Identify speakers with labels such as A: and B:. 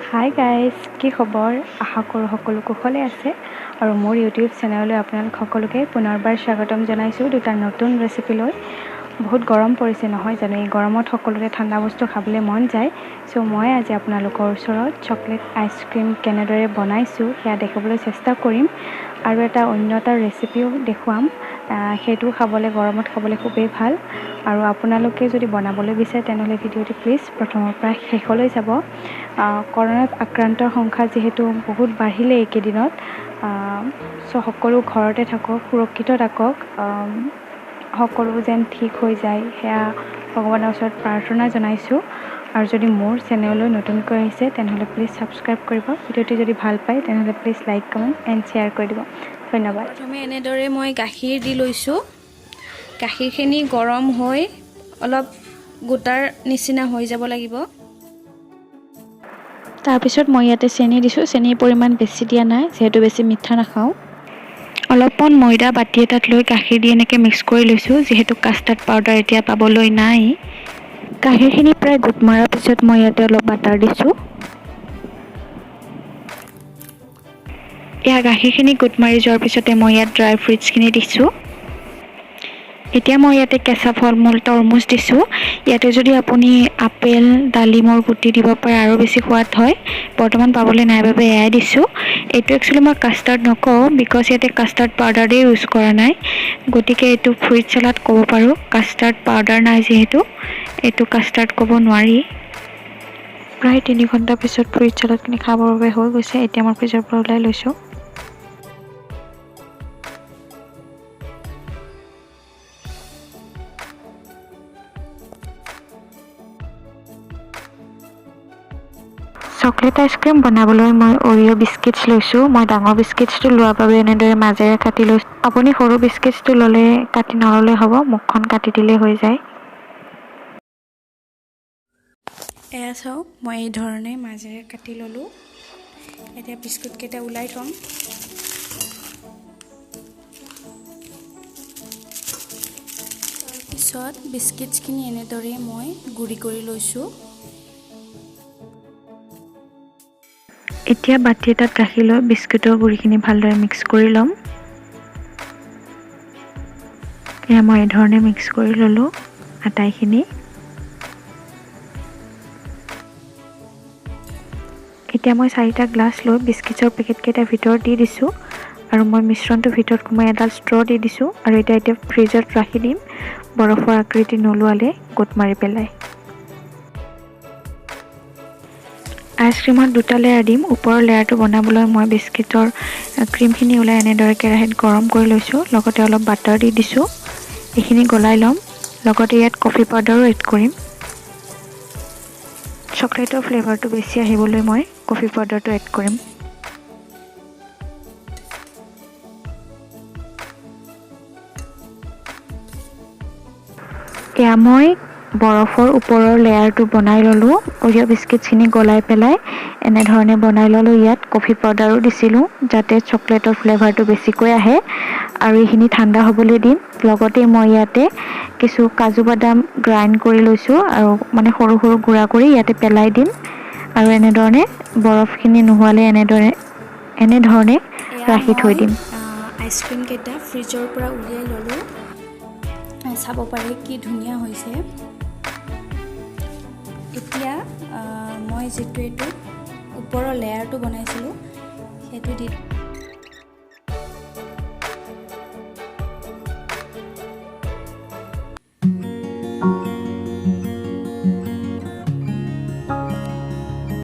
A: Hi guys, কি খবৰ? আশা কৰোঁ সকলো কুশলে আছে আৰু মোৰ ইউটিউব চেনেললৈ আপোনালোক সকলোকে পুনৰবাৰ স্বাগতম জনাইছোঁ দুটা নতুন ৰেচিপি লৈ। বহুত গৰম পৰিছে নহয় জানো? এই গৰমত সকলোৰে ঠাণ্ডা বস্তু খাবলৈ মন যায়। চ' মই আজি আপোনালোকৰ ওচৰত চকলেট আইচক্ৰীম কেনেদৰে বনাইছোঁ সেয়া দেখাবলৈ চেষ্টা কৰিম আৰু অন্য এটা ৰেচিপিও দেখুৱাম। সেইটো খাবলৈ গৰমত খাবলৈ খুবেই ভাল আৰু আপোনালোকে যদি বনাবলৈ বিচাৰে তেনেহ'লে ভিডিঅ'টো প্লিজ প্ৰথমৰ পৰা শেষলৈ চাব। কৰোণাত আক্ৰান্তৰ সংখ্যা যিহেতু বহুত বাঢ়িলে এইকেইদিনত, চ' সকলো ঘৰতে থাকক, সুৰক্ষিত থাকক, সকলো যেন ঠিক হৈ যায় সেয়া ভগৱানৰ ওচৰত প্ৰাৰ্থনা জনাইছোঁ। আৰু যদি মোৰ চেনেললৈ নতুনকৈ আহিছে তেনেহ'লে প্লিজ ছাবস্ক্ৰাইব কৰিব। ভিডিঅ'টি যদি ভাল পায় তেনেহ'লে please like, comment and share কৰি দিব। ধন্যবাদ।
B: প্ৰথমে এনেদৰে মই গাখীৰ দি লৈছোঁ। গাখীৰখিনি গৰম হৈ অলপ গোটাৰ নিচিনা হৈ যাব লাগিব।
A: তাৰপিছত মই ইয়াতে চেনি দিছোঁ। চেনিৰ পৰিমাণ বেছি দিয়া নাই যিহেতু বেছি মিঠা নাখাওঁ। অলপমান ময়দা বাতি এটাত লৈ গাখীৰ দি এনেকৈ মিক্স কৰি লৈছোঁ যিহেতু কাষ্টাৰ্ড পাউডাৰ এতিয়া পাবলৈ নাই। গাখীৰখিনি প্ৰায় গোট মৰাৰ পিছত মই ইয়াতে অলপ বাটাৰ দিছোঁ। গাখীৰখিনি গোট মাৰি যোৱাৰ পিছতে মই ইয়াত ড্ৰাই ফ্ৰুইটছখিনি দিছোঁ। এতিয়া মই ইয়াতে কেঁচা ফল মূল তৰমুজ দিছোঁ। ইয়াতে যদি আপুনি আপেল, ডালিমৰ গুটি দিব পাৰে আৰু বেছি সোৱাদ হয়। বৰ্তমান পাবলৈ নাই বাবে এয়াই দিছোঁ। এইটো একচুৱেলি মই কাষ্টাৰ্ড নকওঁ বিকজ ইয়াতে কাষ্টাৰ্ড পাউডাৰেই ইউজ কৰা নাই, গতিকে এইটো ফ্ৰুইট চালাড ক'ব পাৰোঁ। কাষ্টাৰ্ড পাউডাৰ নাই যিহেতু এইটো কাষ্টাৰ্ড ক'ব নোৱাৰি। প্ৰায় 3 ঘণ্টাৰ পিছত ফ্ৰুইট চালাডখিনি খাবৰ বাবে হৈ গৈছে। এতিয়া মই ফ্ৰিজৰ পৰা ওলাই লৈছোঁ। চকলেট আইচক্ৰীম বনাবলৈ মই অৰিঅ' বিস্কিটছ লৈছোঁ। মই ডাঙৰ বিস্কিটছটো লোৱাৰ বাবে এনেদৰে মাজেৰে কাটি লৈছোঁ। আপুনি সৰু বিস্কিটছটো ল'লে কাটি নল'লে হ'ব, মুখখন কাটি দিলেই হৈ যায়।
B: এয়া চাওক, মই এই ধৰণে মাজেৰে কাটি ল'লোঁ। এতিয়া বিস্কুটকেইটা ওলাই থ'ম। তাৰপিছত বিস্কিটছখিনি এনেদৰে মই গুড়ি কৰি লৈছোঁ।
A: এতিয়া বাতি এটাত গাখীৰ লৈ বিস্কুটৰ গুড়িখিনি ভালদৰে মিক্স কৰি ল'ম। এয়া মই এই ধৰণে মিক্স কৰি ল'লোঁ আটাইখিনি। এতিয়া মই 4টা গ্লাছ লৈ বিস্কিটৰ পেকেটকেইটা ভিতৰত দি দিছোঁ আৰু মই মিশ্ৰণটো ভিতৰত সোমাই এডাল ষ্ট্ৰ' দি দিছোঁ আৰু এতিয়া ফ্ৰিজত ৰাখি দিম বৰফৰ আকৃতি নোলোৱালে গোট মাৰি পেলাই। আইচক্ৰীমত 2টা লেয়াৰ দিম। ওপৰৰ লেয়াৰটো বনাবলৈ মই বিস্কিটৰ ক্ৰীমখিনি ওলাই এনেদৰে কেৰাহীত গৰম কৰি লৈছোঁ। লগতে অলপ বাটাৰ দি দিছোঁ। এইখিনি গলাই ল'ম। লগতে ইয়াত কফি পাউডাৰো এড কৰিম। চকলেটৰ ফ্লেভাৰটো বেছি আহিবলৈ মই কফি পাউডাৰটো এড কৰিম। এয়া মই বৰফৰ ওপৰৰ লেয়াৰটো বনাই ল'লোঁ। অৰিঅ' বিস্কিটছখিনি গলাই পেলাই এনেধৰণে বনাই ল'লোঁ। ইয়াত কফি পাউডাৰো দিছিলোঁ যাতে চকলেটৰ ফ্লেভাৰটো বেছিকৈ আহে আৰু এইখিনি ঠাণ্ডা হ'বলৈ দিম। লগতে মই ইয়াতে কিছু কাজু বাদাম গ্ৰাইণ্ড কৰি লৈছোঁ আৰু মানে সৰু সৰু গুড়া কৰি ইয়াতে পেলাই দিম আৰু এনেধৰণে বৰফখিনি নোহোৱালে এনেধৰণে ৰাখি থৈ দিম।
B: আইচক্ৰীমকেইটা ফ্ৰিজৰ পৰা উলিয়াই ল'লোঁ। চাব পাৰে কি ধুনীয়া হৈছে। এতিয়া মই যিটো এইটো ওপৰৰ লেয়াৰটো বনাইছিলোঁ সেইটো দি